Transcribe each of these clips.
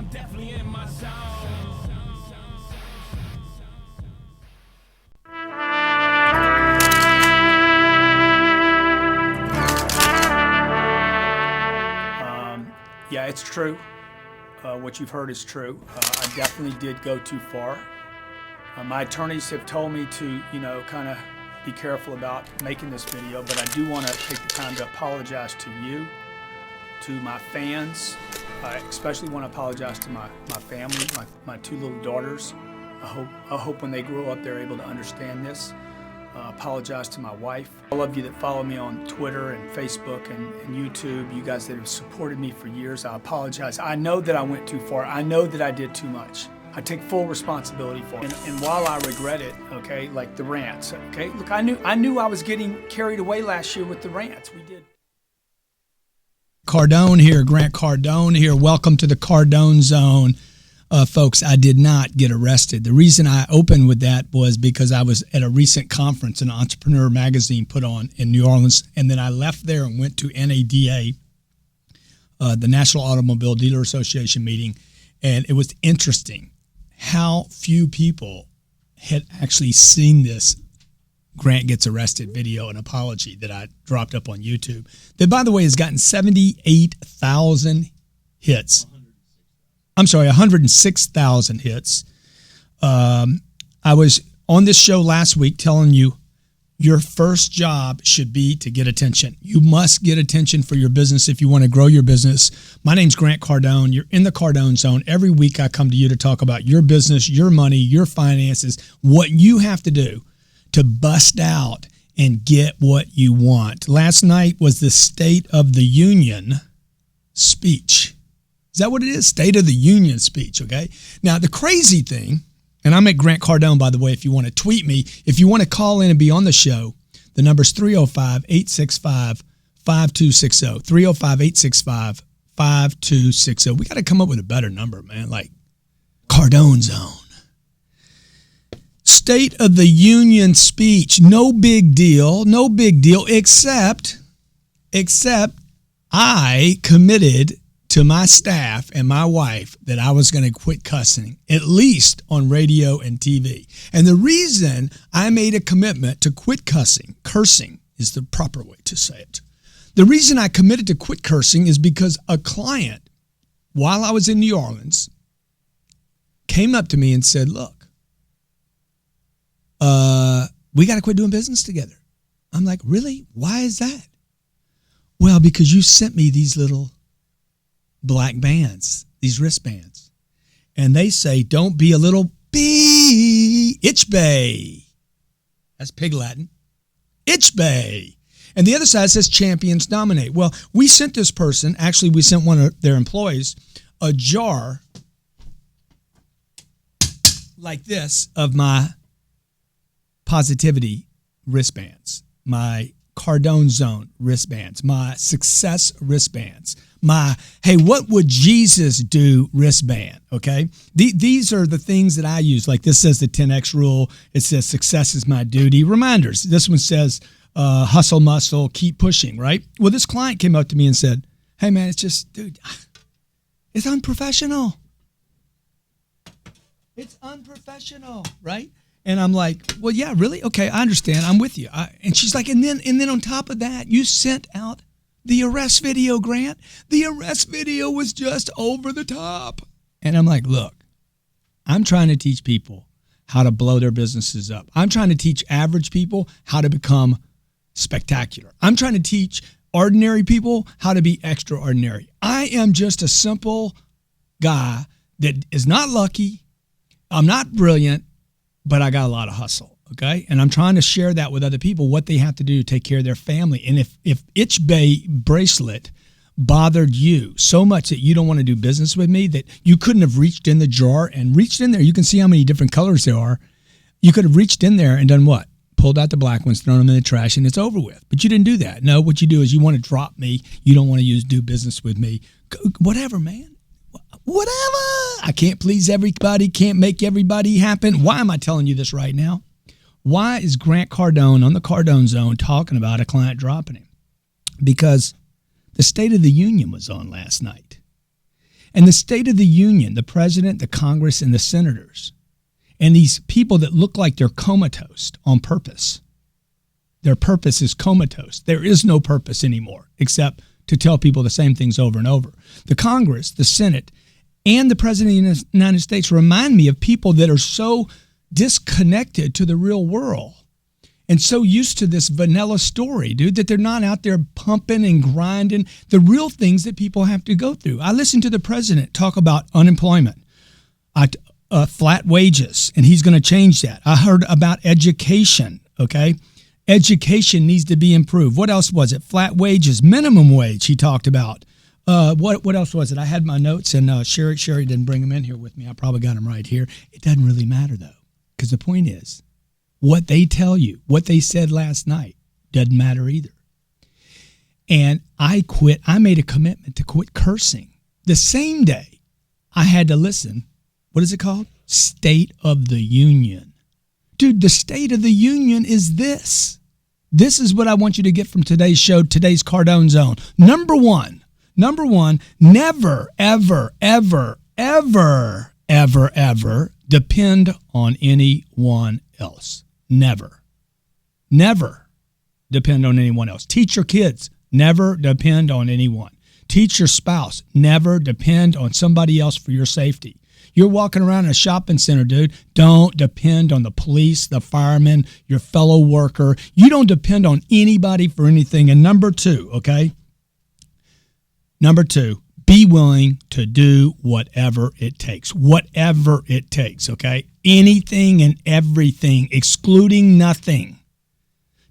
I'm definitely in my zone. Yeah, it's true. What you've heard is true. I definitely did go too far. My attorneys have told me to, kind of be careful about making this video, but I do want to take the time to apologize to you, to my fans. I especially want to apologize to my family, my two little daughters. I hope when they grow up they're able to understand this. Apologize to my wife. All of you that follow me on Twitter and Facebook and YouTube, you guys that have supported me for years, I apologize. I know that I went too far. I know that I did too much. I take full responsibility for it. And while I regret it, okay, like the rants, okay? Look, I knew I was getting carried away last year with the rants. We did. Cardone here, Grant Cardone here. Welcome to the Cardone Zone. Folks, I did not get arrested. The reason I opened with that was because I was at a recent conference an Entrepreneurial magazine put on in New Orleans, and then I left there and went to NADA, the National Automobile Dealer Association meeting, and it was interesting how few people had actually seen this Grant Gets Arrested video and apology that I dropped up on YouTube. That, by the way, has gotten 78,000 hits. I'm sorry, 106,000 hits. I was on this show last week telling you your first job should be to get attention. You must get attention for your business if you want to grow your business. My name's Grant Cardone. You're in the Cardone Zone. Every week I come to you to talk about your business, your money, your finances, what you have to do to bust out and get what you want. Last night was the State of the Union speech. Is that what it is? State of the Union speech, okay? Now, the crazy thing, and I'm at Grant Cardone, by the way, if you want to tweet me, if you want to call in and be on the show, the number's 305-865-5260, 305-865-5260. We got to come up with a better number, man, like Cardone Zone. State of the Union speech, no big deal, except I committed to my staff and my wife that I was going to quit cussing, at least on radio and TV. And the reason I made a commitment to quit cursing is the proper way to say it. The reason I committed to quit cursing is because a client, while I was in New Orleans, came up to me and said, look, we got to quit doing business together. I'm like, really? Why is that? Well, because you sent me these little black bands, these wristbands. And they say, don't be a little itch bay. That's pig Latin. Itch bay. And the other side says champions dominate. Well, we sent this person, actually we sent one of their employees, a jar like this of my positivity wristbands, my Cardone Zone wristbands, my success wristbands, my, hey, what would Jesus do wristband, okay? These are the things that I use. Like this says the 10X rule. It says success is my duty. Reminders. This one says hustle, muscle, keep pushing, right? Well, this client came up to me and said, hey, man, it's just, dude, it's unprofessional. It's unprofessional, right? And I'm like, well, yeah, really? Okay, I understand. I'm with you. And she's like, and then on top of that, you sent out the arrest video, Grant. The arrest video was just over the top. And I'm like, look, I'm trying to teach people how to blow their businesses up. I'm trying to teach average people how to become spectacular. I'm trying to teach ordinary people how to be extraordinary. I am just a simple guy that is not lucky. I'm not brilliant, but I got a lot of hustle. Okay. And I'm trying to share that with other people, what they have to do to take care of their family. And if Itch Bay bracelet bothered you so much that you don't want to do business with me, that you couldn't have reached in the jar and reached in there. You can see how many different colors there are. You could have reached in there and done what? Pulled out the black ones, thrown them in the trash, and it's over with. But you didn't do that. No, what you do is you want to drop me. You don't want to do business with me. Whatever, man. Whatever. I can't please everybody, can't make everybody happen. Why am I telling you this right now? Why is Grant Cardone on the Cardone Zone talking about a client dropping him? Because the State of the Union was on last night. And the State of the Union, the president, the Congress, and the senators, and these people that look like they're comatose on purpose. Their purpose is comatose. There is no purpose anymore except to tell people the same things over and over. The Congress, the Senate, and the President of the United States remind me of people that are so disconnected to the real world and so used to this vanilla story, dude, that they're not out there pumping and grinding the real things that people have to go through. I listened to the president talk about unemployment, flat wages, and he's going to change that. I heard about education, okay? Education needs to be improved. What else was it? Flat wages, minimum wage he talked about. What else was it? I had my notes, and Sherry didn't bring them in here with me. I probably got them right here. It doesn't really matter, though, because the point is, what they tell you, what they said last night, doesn't matter either. And I made a commitment to quit cursing. The same day I had to listen, what is it called? State of the Union. Dude, the State of the Union is this. This is what I want you to get from today's show, today's Cardone Zone. Number one, never, ever, ever, ever, ever, ever depend on anyone else. Never depend on anyone else. Teach your kids, never depend on anyone. Teach your spouse, never depend on somebody else for your safety. You're walking around in a shopping center, dude. Don't depend on the police, the firemen, your fellow worker. You don't depend on anybody for anything. And number two, be willing to do whatever it takes. Whatever it takes, okay? Anything and everything, excluding nothing,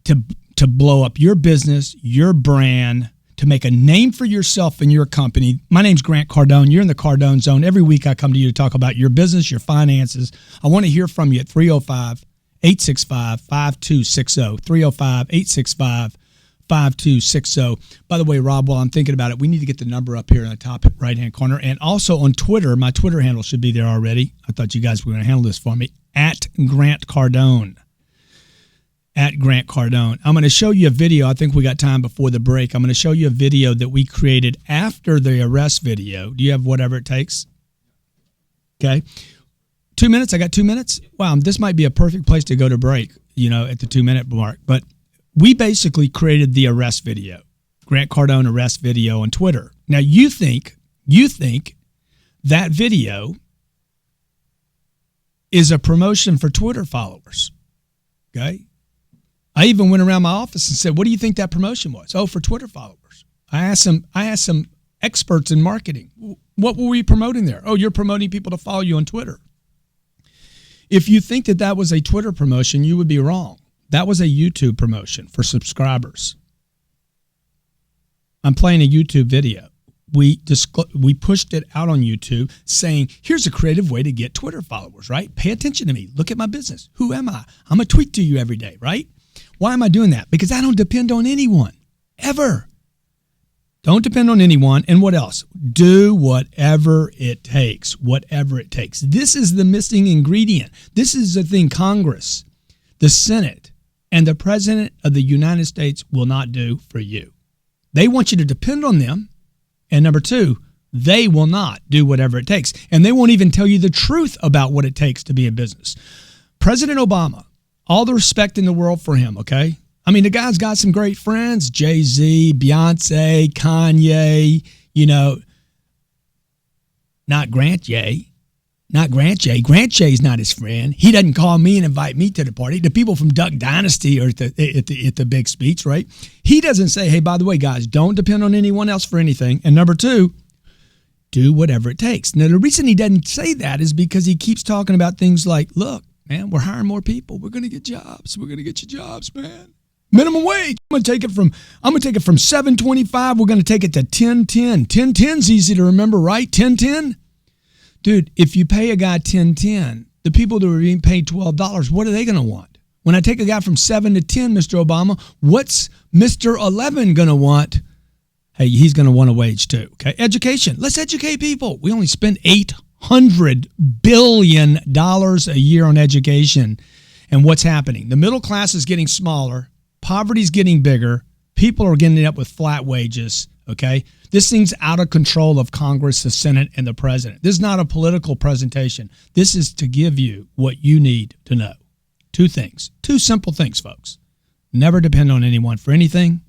to blow up your business, your brand, to make a name for yourself and your company. My name's Grant Cardone. You're in the Cardone Zone. Every week I come to you to talk about your business, your finances. I want to hear from you at 305-865-5260, 305-865-5260. By the way, Rob, while I'm thinking about it, we need to get the number up here in the top right-hand corner. And also on Twitter, my Twitter handle should be there already. I thought you guys were going to handle this for me. At Grant Cardone. At Grant Cardone. I'm going to show you a video. I think we got time before the break. I'm going to show you a video that we created after the arrest video. Do you have whatever it takes? Okay. 2 minutes? I got 2 minutes? Wow, this might be a perfect place to go to break, at the 2-minute mark. But we basically created the arrest video, Grant Cardone arrest video on Twitter. Now, you think that video is a promotion for Twitter followers, okay? I even went around my office and said, what do you think that promotion was? Oh, for Twitter followers. I asked some experts in marketing, what were we promoting there? Oh, you're promoting people to follow you on Twitter. If you think that was a Twitter promotion, you would be wrong. That was a YouTube promotion for subscribers. I'm playing a YouTube video. We pushed it out on YouTube saying, here's a creative way to get Twitter followers, right? Pay attention to me. Look at my business. Who am I? I'm a tweet to you every day, right? Why am I doing that? Because I don't depend on anyone, ever. Don't depend on anyone. And what else? Do whatever it takes, whatever it takes. This is the missing ingredient. This is the thing Congress, the Senate, and the President of the United States will not do for you. They want you to depend on them. And number two, they will not do whatever it takes. And they won't even tell you the truth about what it takes to be in business. President Obama, all the respect in the world for him, okay? I mean, the guy's got some great friends, Jay-Z, Beyonce, Kanye, not Grant J. Grant J's not his friend. He doesn't call me and invite me to the party. The people from Duck Dynasty are at the big speech, right? He doesn't say, hey, by the way, guys, don't depend on anyone else for anything. And number two, do whatever it takes. Now, the reason he doesn't say that is because he keeps talking about things like, look, man, we're hiring more people. We're going to get jobs. We're going to get you jobs, man. Minimum wage. I'm going to take it from $7.25. We're going to take it to $10.10. $10.10's easy to remember, right? $10.10. Dude, if you pay a guy $10.10, the people that are being paid $12, what are they going to want? When I take a guy from 7 to 10, Mr. Obama, what's Mr. 11 going to want? Hey, he's going to want a wage too. Okay, education. Let's educate people. We only spend $800 billion a year on education. And what's happening? The middle class is getting smaller. Poverty's getting bigger. People are getting up with flat wages. okay? This thing's out of control of Congress, the Senate, and the president. This is not a political presentation. This is to give you what you need to know. Two things, two simple things, folks. Never depend on anyone for anything,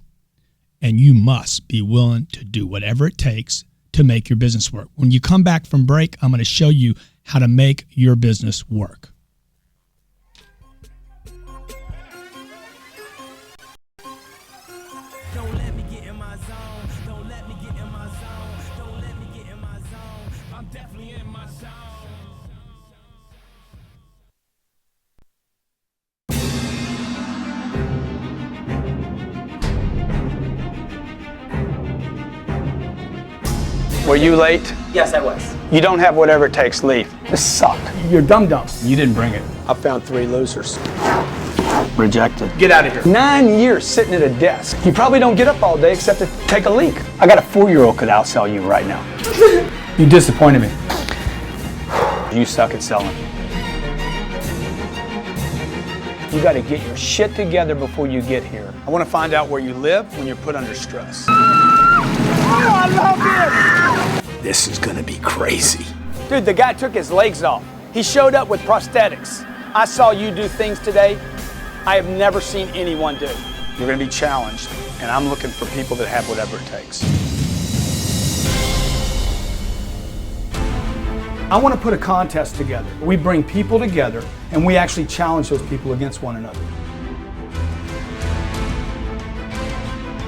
and you must be willing to do whatever it takes to make your business work. When you come back from break, I'm going to show you how to make your business work. Were you late? Yes, I was. You don't have whatever it takes. Leave. This sucked. You're dumb. You didn't bring it. I found 3 losers. Rejected. Get out of here. 9 years sitting at a desk. You probably don't get up all day except to take a leak. I got a 4-year-old could outsell you right now. You disappointed me. You suck at selling. You got to get your shit together before you get here. I want to find out where you live when you're put under stress. Oh, I love this! This is gonna be crazy. Dude, the guy took his legs off. He showed up with prosthetics. I saw you do things today I have never seen anyone do. You're gonna be challenged, and I'm looking for people that have whatever it takes. I want to put a contest together. We bring people together, and we actually challenge those people against one another.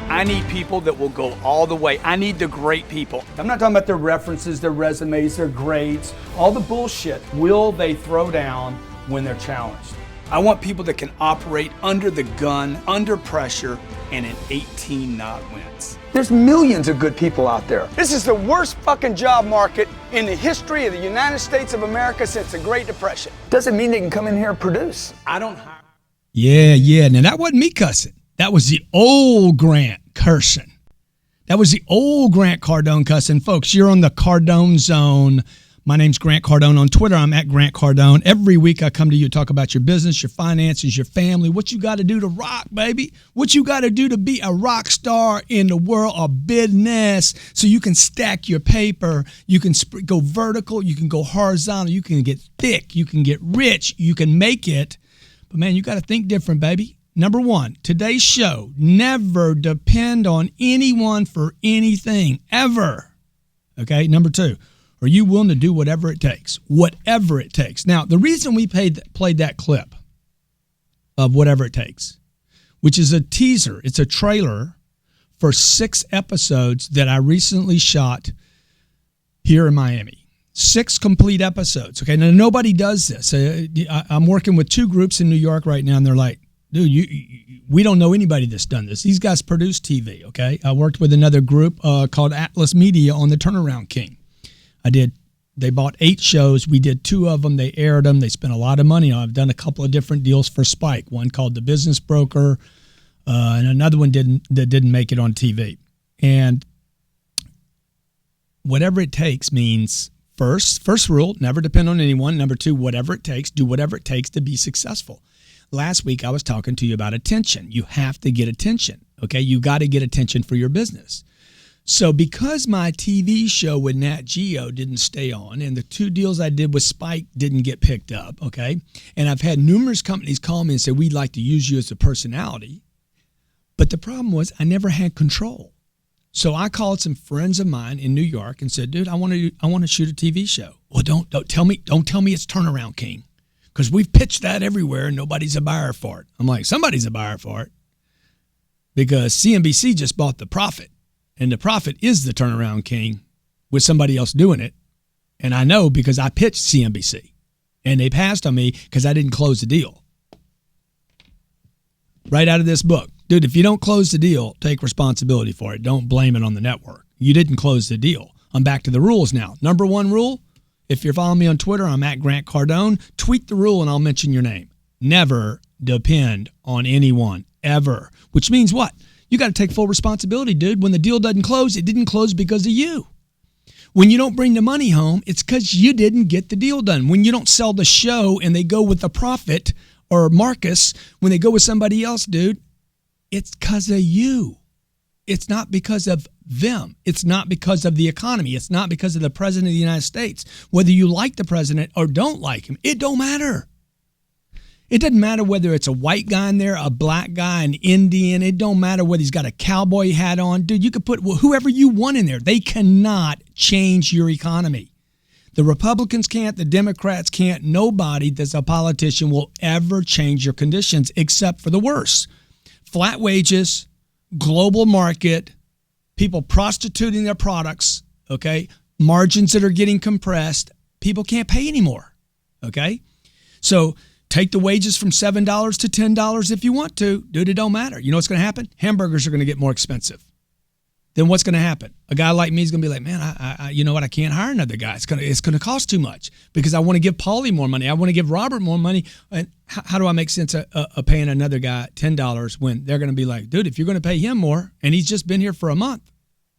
I need people that will go all the way. I need the great people. I'm not talking about their references, their resumes, their grades, all the bullshit. Will they throw down when they're challenged? I want people that can operate under the gun, under pressure, and in 18 knot winds. There's millions of good people out there. This is the worst fucking job market in the history of the United States of America since the Great Depression. Doesn't mean they can come in here and produce. I don't hire. Yeah. Now, that wasn't me cussing. That was the old Grant cursing. That was the old Grant Cardone cussing. Folks, you're on the Cardone Zone. My name's Grant Cardone. On Twitter, I'm at Grant Cardone. Every week I come to you to talk about your business, your finances, your family, what you got to do to rock, baby. What you got to do to be a rock star in the world of business so you can stack your paper, you can go vertical, you can go horizontal, you can get thick, you can get rich, you can make it. But, man, you got to think different, baby. Number one, today's show, never depend on anyone for anything, ever. Okay, number two, are you willing to do whatever it takes? Whatever it takes. Now, the reason we played that clip of Whatever It Takes, which is a teaser, it's a trailer for 6 episodes that I recently shot here in Miami. 6 complete episodes. Okay, now nobody does this. I'm working with 2 groups in New York right now, and they're like, dude, we don't know anybody that's done this. These guys produce TV, okay? I worked with another group called Atlas Media on the Turnaround King. They bought 8 shows. We did 2 of them. They aired them. They spent a lot of money on it. I've done a couple of different deals for Spike, one called The Business Broker, and another one that didn't make it on TV. And whatever it takes means, first rule, never depend on anyone. Number 2, whatever it takes, do whatever it takes to be successful. Last week, I was talking to you about attention. You have to get attention, okay? You got to get attention for your business. So because my TV show with Nat Geo didn't stay on and the 2 deals I did with Spike didn't get picked up, okay? And I've had numerous companies call me and say, we'd like to use you as a personality. But the problem was I never had control. So I called some friends of mine in New York and said, dude, I want to shoot a TV show. Well, don't tell me it's Turnaround King. Because we've pitched that everywhere and nobody's a buyer for it. I'm like, somebody's a buyer for it. Because CNBC just bought The Prophet. And The Prophet is the Turnaround King with somebody else doing it. And I know because I pitched CNBC. And they passed on me because I didn't close the deal. Right out of this book. Dude, if you don't close the deal, take responsibility for it. Don't blame it on the network. You didn't close the deal. I'm back to the rules now. Number 1 rule. If you're following me on Twitter, I'm at Grant Cardone. Tweet the rule and I'll mention your name. Never depend on anyone, ever. Which means what? You got to take full responsibility, dude. When the deal doesn't close, it didn't close because of you. When you don't bring the money home, it's because you didn't get the deal done. When you don't sell the show and they go with The Prophet or Marcus, when they go with somebody else, dude, it's because of you. It's not because of them. It's not because of the economy. It's not because of the president of the United States. Whether you like the president or don't like him, it don't matter. It doesn't matter whether it's a white guy in there, a black guy, an Indian. It don't matter whether he's got a cowboy hat on. Dude, you could put whoever you want in there. They cannot change your economy. The Republicans can't. The Democrats can't. Nobody that's a politician will ever change your conditions except for the worst. Flat wages, global market, people prostituting their products, okay? Margins that are getting compressed. People can't pay anymore, okay? So take the wages from $7 to $10 if you want to. Dude, it don't matter. You know what's going to happen? Hamburgers are going to get more expensive. Then what's going to happen? A guy like me is going to be like, man, I you know what? I can't hire another guy. It's going to cost too much because I want to give Paulie more money. I want to give Robert more money. And how do I make sense of paying another guy $10 when they're going to be like, dude, if you're going to pay him more and he's just been here for a month,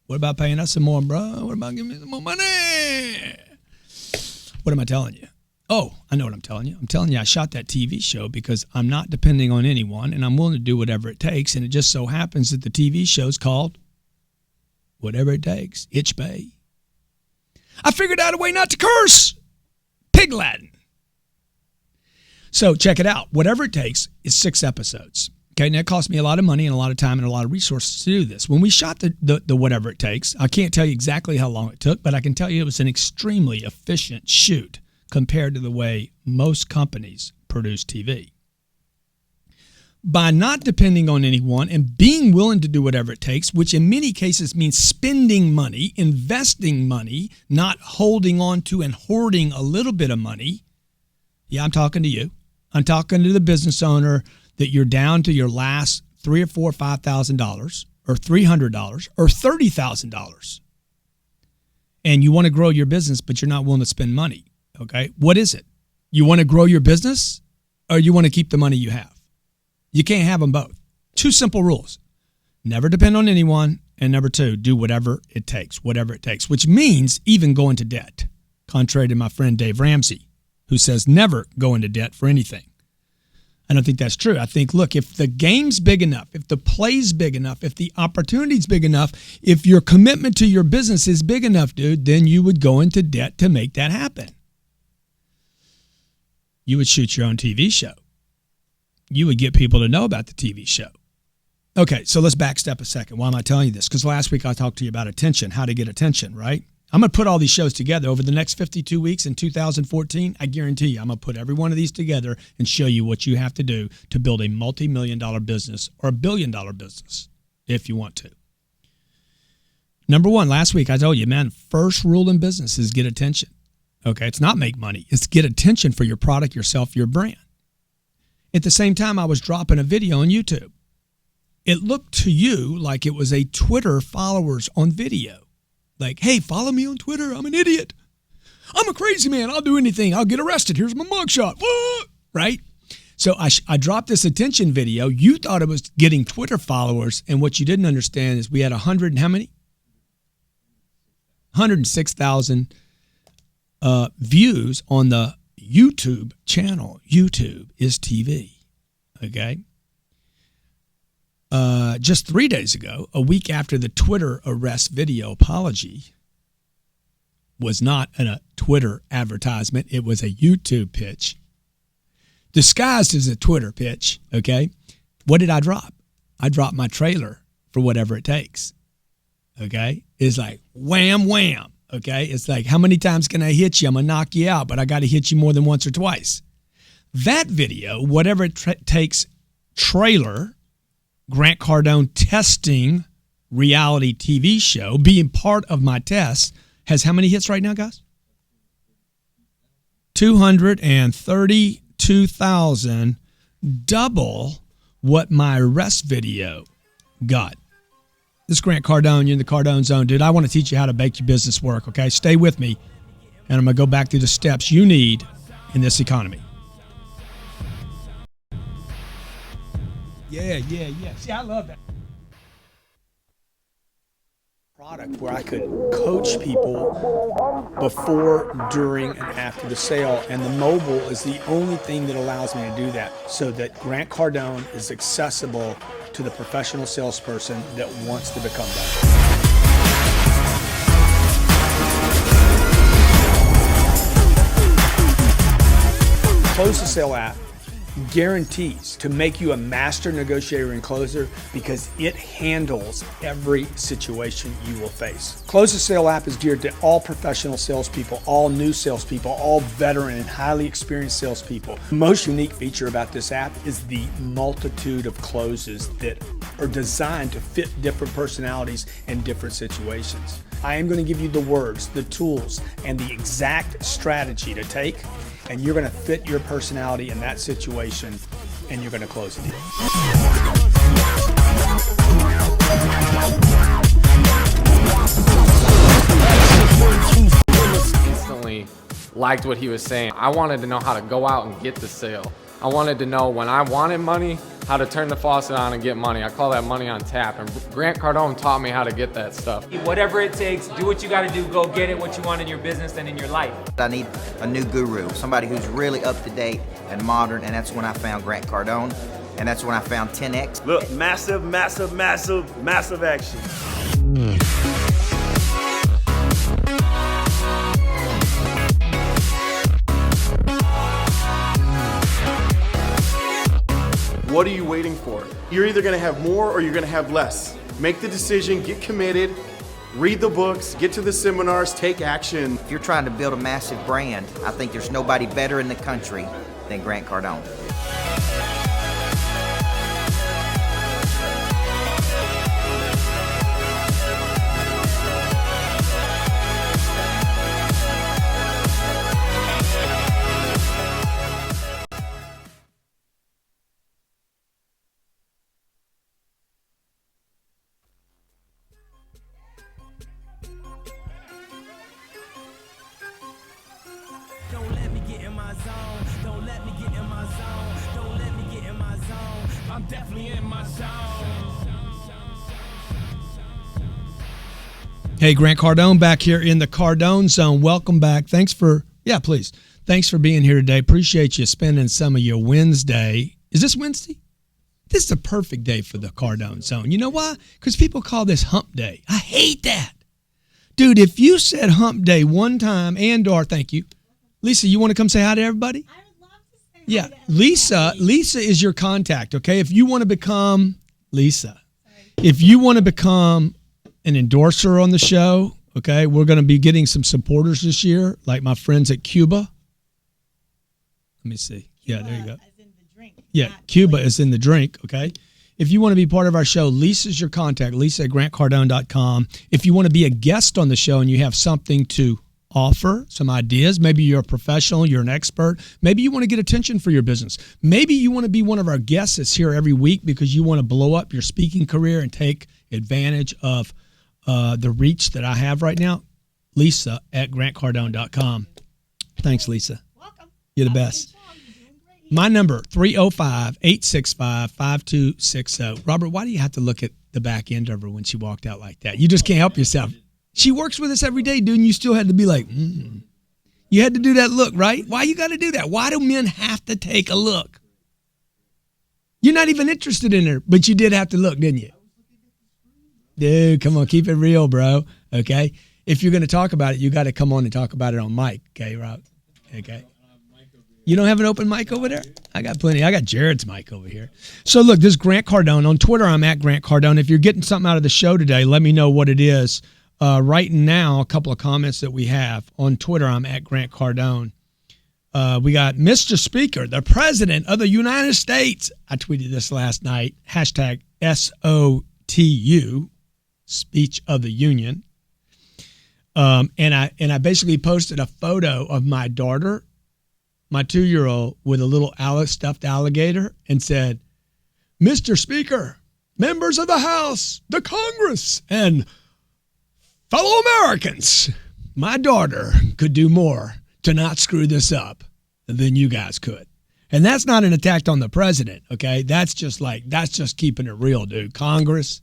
what about paying us some more, bro? What about giving me some more money? What am I telling you? Oh, I know what I'm telling you. I'm telling you I shot that TV show because I'm not depending on anyone and I'm willing to do whatever it takes. And it just so happens that the TV show's called Whatever It Takes, Itch Bay. I figured out a way not to curse. Pig Latin. So check it out. Whatever It Takes is 6 episodes. Okay, now it cost me a lot of money and a lot of time and a lot of resources to do this. When we shot the Whatever It Takes, I can't tell you exactly how long it took, but I can tell you it was an extremely efficient shoot compared to the way most companies produce TV. By not depending on anyone and being willing to do whatever it takes, which in many cases means spending money, investing money, not holding on to and hoarding a little bit of money. Yeah, I'm talking to you. I'm talking to the business owner that you're down to your last $3,000 or $4,000 or $5,000 or $300 or $30,000. And you want to grow your business, but you're not willing to spend money. Okay, what is it? You want to grow your business or you want to keep the money you have? You can't have them both. 2 simple rules. Never depend on anyone. And number 2, do whatever it takes, which means even go into debt, contrary to my friend Dave Ramsey, who says never go into debt for anything. I don't think that's true. I think, look, if the game's big enough, if the play's big enough, if the opportunity's big enough, if your commitment to your business is big enough, dude, then you would go into debt to make that happen. You would shoot your own TV show. You would get people to know about the TV show. Okay, so let's backstep a second. Why am I telling you this? Because last week I talked to you about attention, how to get attention, right? I'm going to put all these shows together over the next 52 weeks in 2014. I guarantee you I'm going to put every one of these together and show you what you have to do to build a multi-million-dollar business or a billion-dollar business if you want to. Number 1, last week I told you, man, first rule in business is get attention. Okay, it's not make money. It's get attention for your product, yourself, your brand. At the same time, I was dropping a video on YouTube. It looked to you like it was a Twitter followers on video. Like, hey, follow me on Twitter. I'm an idiot. I'm a crazy man. I'll do anything. I'll get arrested. Here's my mugshot. What? Right? So I dropped this attention video. You thought it was getting Twitter followers. And what you didn't understand is we had 100 and how many? 106,000 views on the YouTube channel. YouTube is TV. Okay. Just 3 days ago, a week after the Twitter arrest video apology was not a Twitter advertisement. It was a YouTube pitch disguised as a Twitter pitch. Okay. What did I drop? I dropped my trailer for Whatever It Takes. Okay. It's like wham, wham. Okay. It's like, how many times can I hit you? I'm going to knock you out, but I got to hit you more than once or twice. That video, Whatever It Takes trailer, Grant Cardone testing reality TV show, being part of my test, has how many hits right now, guys? 232,000, double what my arrest video got. This is Grant Cardone. You're in the Cardone Zone. Dude, I want to teach you how to make your business work, okay? Stay with me, and I'm going to go back through the steps you need in this economy. Yeah. See, I love that. Product where I could coach people before, during, and after the sale. And the mobile is the only thing that allows me to do that, so that Grant Cardone is accessible to the professional salesperson that wants to become better. Close the Sale app guarantees to make you a master negotiator and closer because it handles every situation you will face. Close the Sale app is geared to all professional salespeople, all new salespeople, all veteran and highly experienced salespeople. The most unique feature about this app is the multitude of closes that are designed to fit different personalities and different situations. I am going to give you the words, the tools, and the exact strategy to take, and you're going to fit your personality in that situation, and you're going to close the deal. Instantly liked what he was saying. I wanted to know how to go out and get the sale. I wanted to know when I wanted money, how to turn the faucet on and get money. I call that money on tap. And Grant Cardone taught me how to get that stuff. Whatever it takes, do what you gotta do, go get it, what you want in your business and in your life. I need a new guru, somebody who's really up to date and modern, and that's when I found Grant Cardone, and that's when I found 10X. Look, massive, massive, massive, massive action. What are you waiting for? You're either gonna have more or you're gonna have less. Make the decision, get committed, read the books, get to the seminars, take action. If you're trying to build a massive brand, I think there's nobody better in the country than Grant Cardone. Don't let me get in my zone. Don't let me get in my zone. Don't let me get in my zone. I'm definitely in my zone. Hey, Grant Cardone back here in the Cardone Zone. Welcome back. Thanks for being here today. Appreciate you spending some of your Wednesday. Is this Wednesday? This is the perfect day for the Cardone Zone. You know why? Because people call this hump day. I hate that. Dude, if you said hump day one time, thank you. Lisa, you want to come say hi to everybody? I would love to say hi Yeah, to everybody. Lisa is your contact, okay? If you want to become, if you want to become an endorser on the show, okay, we're going to be getting some supporters this year, like my friends at Cuba. Let me see. Yeah, there you go. As in the drink, Yeah, not Cuba place. is in the drink, okay? If you want to be part of our show, Lisa's your contact, Lisa@GrantCardone.com. If you want to be a guest on the show and you have something to offer, some ideas, maybe you're a professional, you're an expert, maybe you want to get attention for your business. Maybe you want to be one of our guests that's here every week because you want to blow up your speaking career and take advantage of the reach that I have right now. Lisa@GrantCardone.com. Thanks, Lisa. Welcome. You're the Have a best. good show. You're doing great. My number, 305-865-5260. Robert, why do you have to look at the back end of her when she walked out like that? You just can't help yourself. She works with us every day, dude, and you still had to be like, You had to do that look, right? Why you got to do that? Why do men have to take a look? You're not even interested in her, but you did have to look, didn't you? Dude, come on, keep it real, bro, okay? If you're going to talk about it, you got to come on and talk about it on mic, okay, Rob? Okay. You don't have an open mic over there? I got plenty. I got Jared's mic over here. So look, this is Grant Cardone. On Twitter, I'm at Grant Cardone. If you're getting something out of the show today, let me know what it is. Right now, a couple of comments that we have. On Twitter, I'm at Grant Cardone. We got Mr. Speaker, the President of the United States. I tweeted this last night. Hashtag SOTU, Speech of the Union. And I basically posted a photo of my daughter, my 2-year-old, with a little stuffed alligator and said, Mr. Speaker, members of the House, the Congress, and fellow Americans, my daughter could do more to not screw this up than you guys could. And that's not an attack on the president, okay? That's just keeping it real, dude. Congress,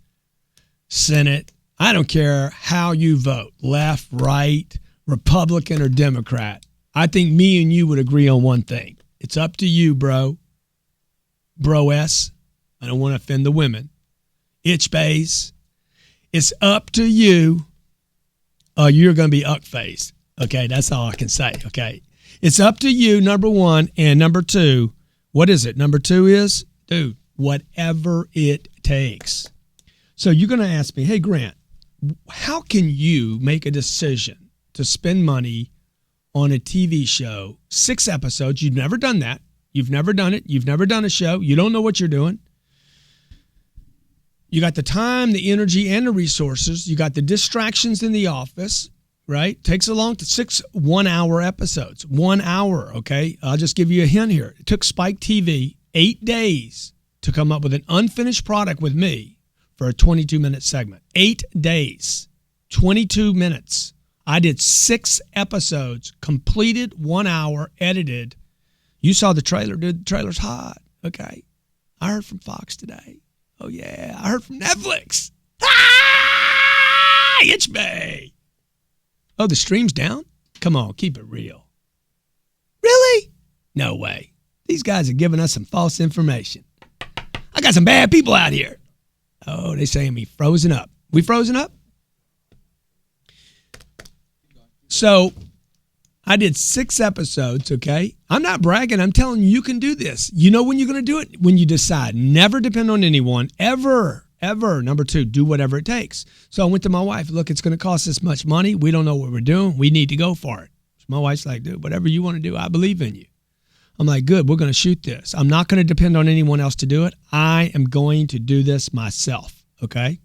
Senate, I don't care how you vote, left, right, Republican, or Democrat. I think me and you would agree on one thing. It's up to you, bro. Bro-S. I don't want to offend the women. itch bays. It's up to you. You're going to be uck-faced. Okay, that's all I can say, okay? It's up to you, number one. And number two, what is it? Number two is, dude, whatever it takes. So you're going to ask me, hey, Grant, how can you make a decision to spend money on a TV show, 6 episodes? You've never done that. You've never done it. You've never done a show. You don't know what you're doing. You got the time, the energy, and the resources. You got the distractions in the office, right? Takes a long 6 1-hour episodes. 1 hour, okay? I'll just give you a hint here. It took Spike TV 8 days to come up with an unfinished product with me for a 22-minute segment. 8 days, 22 minutes. I did 6 episodes, completed 1 hour, edited. You saw the trailer, dude. The trailer's hot, okay? I heard from Fox today. Oh, yeah. I heard from Netflix. Ah! Itch me. Oh, the stream's down? Come on, keep it real. Really? No way. These guys are giving us some false information. I got some bad people out here. Oh, they saying me frozen up. We frozen up? So I did 6 episodes, okay? I'm not bragging. I'm telling you, you can do this. You know when you're going to do it? When you decide. Never depend on anyone, ever, ever. Number 2, do whatever it takes. So I went to my wife. Look, it's going to cost this much money. We don't know what we're doing. We need to go for it. So my wife's like, dude, whatever you want to do, I believe in you. I'm like, good, we're going to shoot this. I'm not going to depend on anyone else to do it. I am going to do this myself, okay?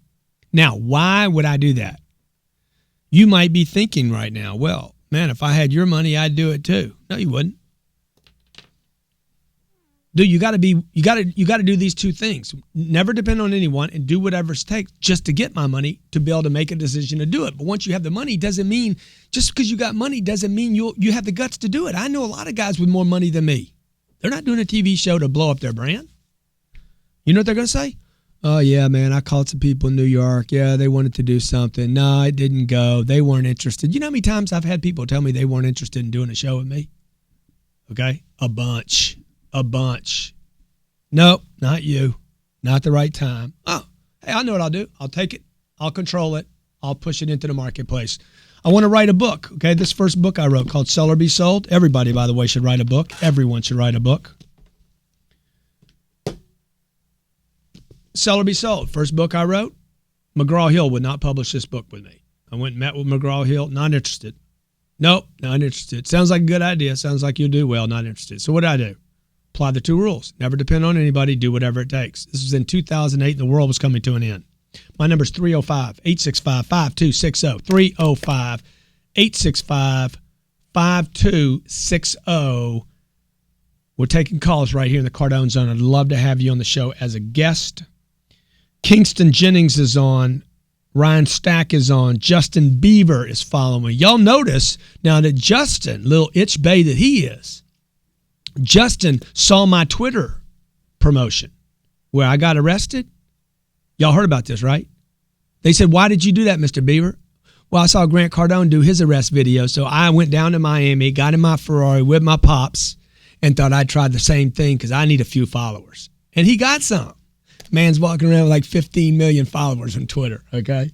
Now, why would I do that? You might be thinking right now, well, man, if I had your money, I'd do it too. No, you wouldn't. Dude, you got to do these 2 things. Never depend on anyone and do whatever it takes just to get my money to be able to make a decision to do it. But once you have the money, doesn't mean just because you got money doesn't mean you have the guts to do it. I know a lot of guys with more money than me. They're not doing a TV show to blow up their brand. You know what they're going to say? Oh, yeah, man, I called some people in New York. Yeah, they wanted to do something. No, it didn't go. They weren't interested. You know how many times I've had people tell me they weren't interested in doing a show with me? Okay? A bunch. Nope, not you. Not the right time. Oh, hey, I know what I'll do. I'll take it. I'll control it. I'll push it into the marketplace. I want to write a book, okay? This first book I wrote called Sell or Be Sold. Everybody, by the way, should write a book. Everyone should write a book. Sell or Be Sold. First book I wrote, McGraw-Hill would not publish this book with me. I went and met with McGraw-Hill, not interested. Nope, not interested. Sounds like a good idea. Sounds like you'll do well, not interested. So what did I do? Apply the 2 rules. Never depend on anybody. Do whatever it takes. This was in 2008, and the world was coming to an end. My number is 305-865-5260. 305-865-5260. We're taking calls right here in the Cardone Zone. I'd love to have you on the show as a guest. Kingston Jennings is on. Ryan Stack is on. Justin Bieber is following. Y'all notice now that Justin, little itch bay that he is, Justin saw my Twitter promotion where I got arrested. Y'all heard about this, right? They said, why did you do that, Mr. Bieber? Well, I saw Grant Cardone do his arrest video, so I went down to Miami, got in my Ferrari with my pops, and thought I'd try the same thing because I need a few followers. And he got some. Man's walking around with like 15 million followers on Twitter, okay?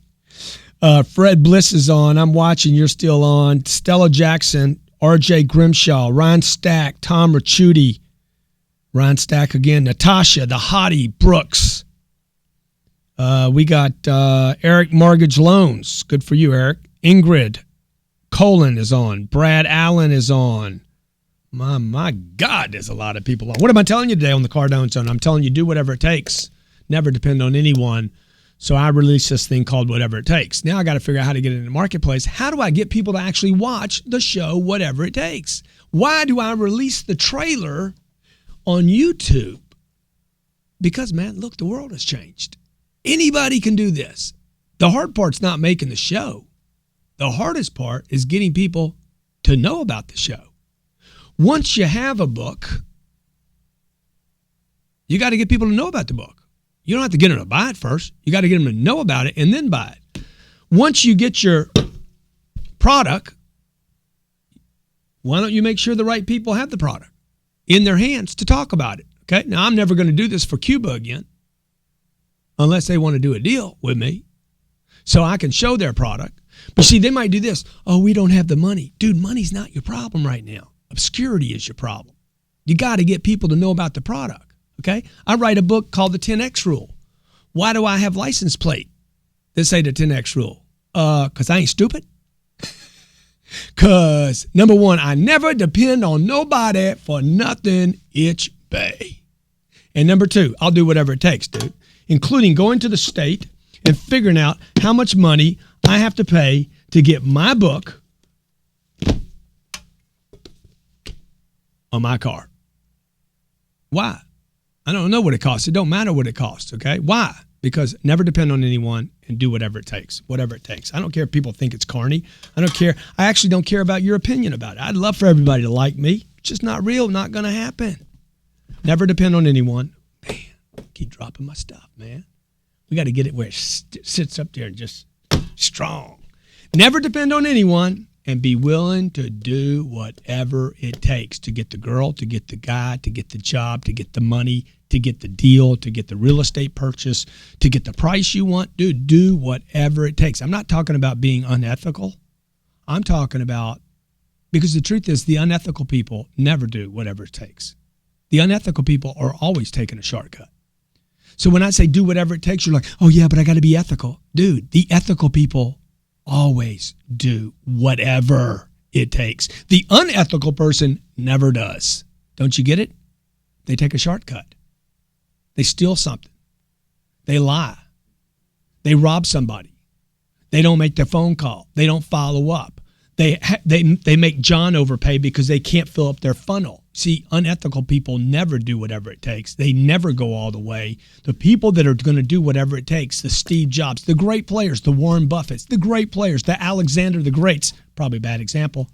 Fred Bliss is on. I'm watching. You're still on. Stella Jackson, R.J. Grimshaw, Ryan Stack, Tom Ricciuti, Ryan Stack again, Natasha, the hottie, Brooks. We got Eric Mortgage Loans. Good for you, Eric. Ingrid Colin is on. Brad Allen is on. My God, there's a lot of people on. What am I telling you today on the Cardone Zone? I'm telling you, do whatever it takes. Never depend on anyone. So I released this thing called Whatever It Takes. Now I got to figure out how to get it in the marketplace. How do I get people to actually watch the show Whatever It Takes? Why do I release the trailer on YouTube? Because, man, look, the world has changed. Anybody can do this. The hard part's not making the show. The hardest part is getting people to know about the show. Once you have a book, you got to get people to know about the book. You don't have to get them to buy it first. You got to get them to know about it and then buy it. Once you get your product, why don't you make sure the right people have the product in their hands to talk about it? Okay. Now, I'm never going to do this for Cuba again. unless they want to do a deal with me so I can show their product. But see, they might do this. Oh, we don't have the money. Dude, money's not your problem right now. Obscurity is your problem. You got to get people to know about the product, okay? I write a book called The 10X Rule. Why do I have license plate that say the 10X Rule? Because I ain't stupid. Because, number one, I never depend on nobody for nothing, itch bay. And number two, I'll do whatever it takes, dude, including going to the state and figuring out how much money I have to pay to get my book on my car. Why? I don't know what it costs. It don't matter what it costs, okay? Why? Because never depend on anyone and do whatever it takes, whatever it takes. I don't care if people think it's corny. I don't care. I actually don't care about your opinion about it. I'd love for everybody to like me. It's just not real, not going to happen. Never depend on anyone. Man, keep dropping my stuff, man. We got to get it where it sits up there and just strong. Never depend on anyone and be willing to do whatever it takes to get the girl, to get the guy, to get the job, to get the money, to get the deal, to get the real estate purchase, to get the price you want. Dude, do whatever it takes. I'm not talking about being unethical. I'm talking about, because the truth is the unethical people never do whatever it takes. The unethical people are always taking a shortcut. So when I say do whatever it takes, you're like, oh yeah, but I got to be ethical. Dude, the ethical people always do whatever it takes. The unethical person never does. Don't you get it? They take a shortcut. They steal something. They lie. They rob somebody. They don't make their phone call. They don't follow up. They make John overpay because they can't fill up their funnel. See, unethical people never do whatever it takes. They never go all the way. The people that are going to do whatever it takes, the Steve Jobs, the great players, the Warren Buffetts, the great players, the Alexander the Greats, probably a bad example.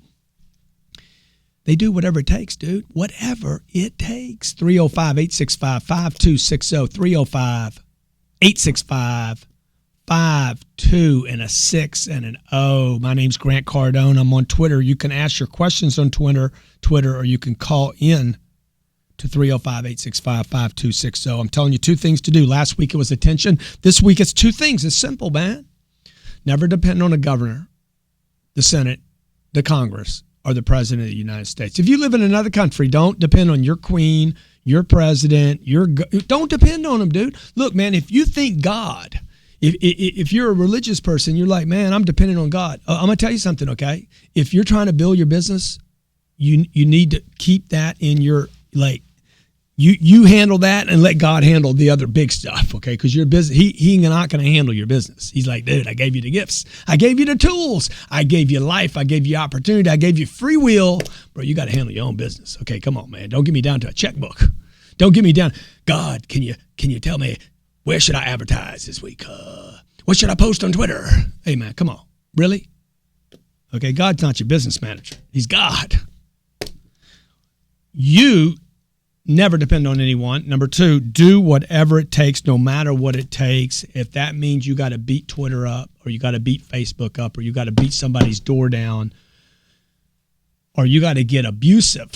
They do whatever it takes, dude. Whatever it takes. 305-865-5260. 305-865-52 and a 6 and an O. My name's Grant Cardone. I'm on Twitter. You can ask your questions on Twitter, or you can call in to 305-865-5260. I'm telling you two things to do. Last week it was attention. This week it's two things. It's simple, man. Never depend on a governor, the Senate, the Congress, or the President of the United States. If you live in another country, don't depend on your queen, your president, don't depend on them, dude. Look, man, if you think God, if you're a religious person, you're like, man, I'm dependent on God. I'm going to tell you something, okay? If you're trying to build your business, you need to keep that in your, like, you handle that and let God handle the other big stuff, okay? Because your business, he's not going to handle your business. He's like, dude, I gave you the gifts. I gave you the tools. I gave you life. I gave you opportunity. I gave you free will. Bro, you got to handle your own business. Okay, come on, man. Don't get me down to a checkbook. Don't get me down. God, can you tell me, where should I advertise this week? What should I post on Twitter? Hey, man, come on. Really? Okay, God's not your business manager. He's God. You never depend on anyone. Number two, do whatever it takes, no matter what it takes. If that means you got to beat Twitter up, or you got to beat Facebook up, or you got to beat somebody's door down, or you got to get abusive.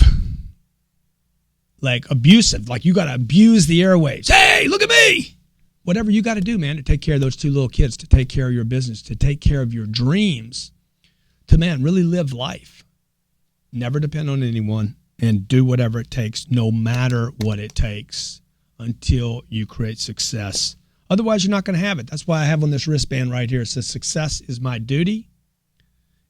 Like you got to abuse the airwaves. Hey, look at me. Whatever you got to do, man, to take care of those two little kids, to take care of your business, to take care of your dreams, to, man, really live life. Never depend on anyone. And do whatever it takes, no matter what it takes, until you create success. Otherwise, you're not going to have it. That's why I have on this wristband right here, it says, success is my duty.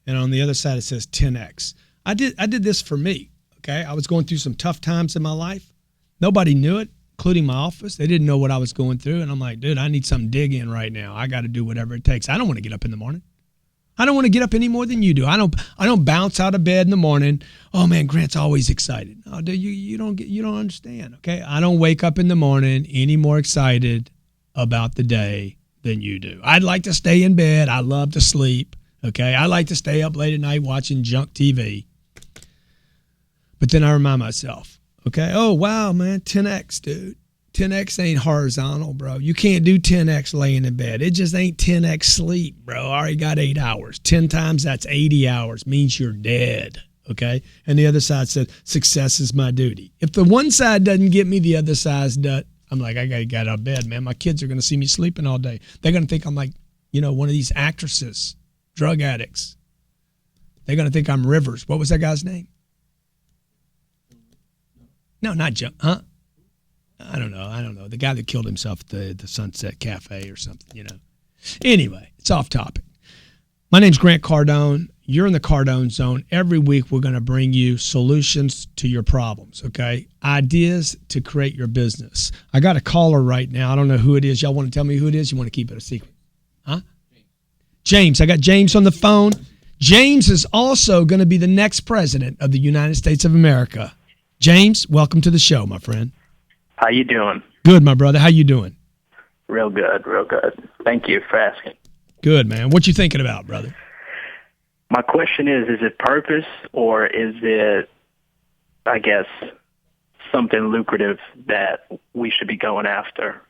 And on the other side, it says 10X. I did this for me, okay? I was going through some tough times in my life. Nobody knew it, including my office. They didn't know what I was going through. And I'm like, dude, I need something to dig in right now. I got to do whatever it takes. I don't want to get up in the morning. I don't want to get up any more than you do. I don't bounce out of bed in the morning. Oh man, Grant's always excited. Oh, dude, you don't understand. Okay, I don't wake up in the morning any more excited about the day than you do. I'd like to stay in bed. I love to sleep. Okay, I like to stay up late at night watching junk TV. But then I remind myself, okay, oh wow, man, 10X, dude. 10X ain't horizontal, bro. You can't do 10X laying in bed. It just ain't 10X sleep, bro. I already got 8 hours. 10 times that's 80 hours. Means you're dead, okay? And the other side said, success is my duty. If the one side doesn't get me, the other side I'm like, I got to get out of bed, man. My kids are going to see me sleeping all day. They're going to think I'm like, one of these actresses, drug addicts. They're going to think I'm Rivers. What was that guy's name? No, not Joe. Huh? I don't know. The guy that killed himself at the Sunset Cafe or something, Anyway, it's off topic. My name's Grant Cardone. You're in the Cardone Zone. Every week we're going to bring you solutions to your problems, okay? Ideas to create your business. I got a caller right now. I don't know who it is. Y'all want to tell me who it is? You want to keep it a secret? Huh? James. I got James on the phone. James is also going to be the next president of the United States of America. James, welcome to the show, my friend. How you doing? Good, my brother. How you doing? Real good, real good. Thank you for asking. Good, man. What you thinking about, brother? My question is it purpose or is it, I guess, something lucrative that we should be going after?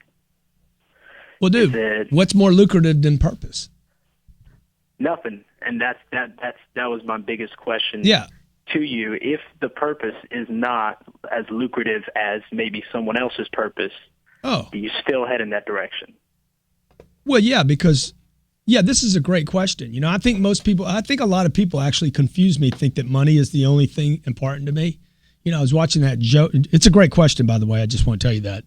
Well, dude, what's more lucrative than purpose? Nothing. And that was my biggest question to you. If the purpose is not as lucrative as maybe someone else's purpose, do you still head in that direction? Well, yeah, because this is a great question. I think a lot of people actually confuse me, think that money is the only thing important to me. I was watching that Joe. It's a great question, by the way. I just want to tell you that.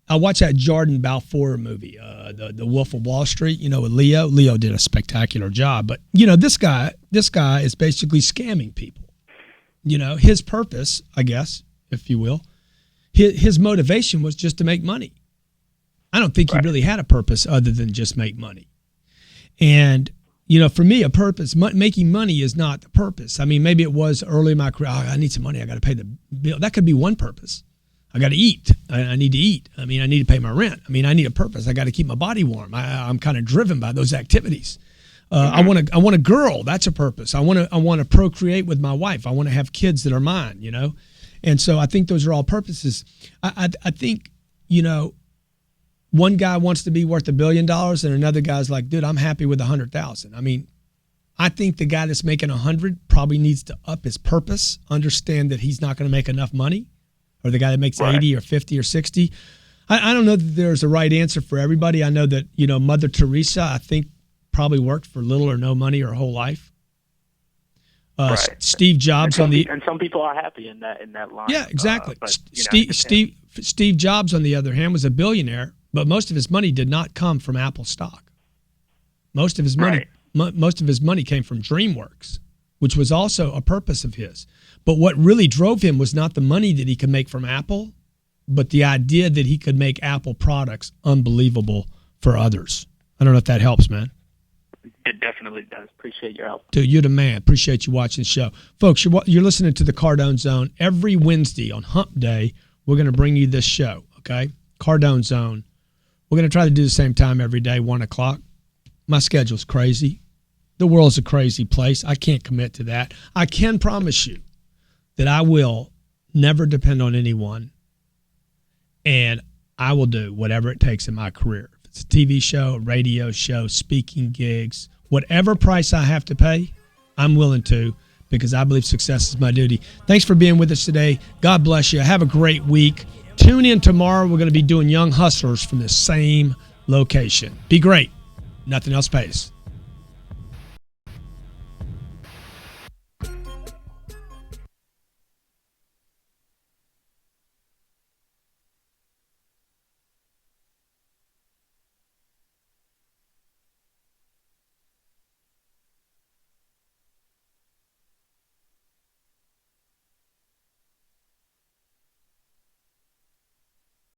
I watched that Jordan Balfour movie, the Wolf of Wall Street, with Leo. Leo did a spectacular job. But, this guy is basically scamming people. His purpose, I guess, if you will, his motivation was just to make money. I don't think he really had a purpose other than just make money. And, for me, a purpose, making money is not the purpose. I mean, maybe it was early in my career, I need some money, I got to pay the bill. That could be one purpose. I got to eat. I need to eat. I mean, I need to pay my rent. I mean, I need a purpose. I got to keep my body warm. I'm kind of driven by those activities. I want a girl. That's a purpose. I want to procreate with my wife. I want to have kids that are mine, And so I think those are all purposes. I think, one guy wants to be worth $1 billion and another guy's like, dude, I'm happy with 100,000. I mean, I think the guy that's making 100 probably needs to up his purpose, understand that he's not going to make enough money, or the guy that makes 80 or 50 or 60. I don't know that there's a right answer for everybody. I know that, Mother Teresa, I think, probably worked for little or no money her whole life. Steve Jobs and some people are happy in that line. Yeah, exactly. Steve Jobs, on the other hand, was a billionaire, but most of his money did not come from Apple stock. Most of his money came from DreamWorks, which was also a purpose of his. But what really drove him was not the money that he could make from Apple, but the idea that he could make Apple products unbelievable for others. I don't know if that helps, man. It definitely does. Appreciate your help. Dude, you're the man. Appreciate you watching the show. Folks, you're listening to the Cardone Zone. Every Wednesday on Hump Day, we're going to bring you this show, okay? Cardone Zone. We're going to try to do the same time every day, 1 o'clock. My schedule's crazy. The world's a crazy place. I can't commit to that. I can promise you that I will never depend on anyone, and I will do whatever it takes in my career. If it's a TV show, a radio show, speaking gigs, whatever price I have to pay, I'm willing to, because I believe success is my duty. Thanks for being with us today. God bless you. Have a great week. Tune in tomorrow. We're going to be doing Young Hustlers from the same location. Be great. Nothing else pays.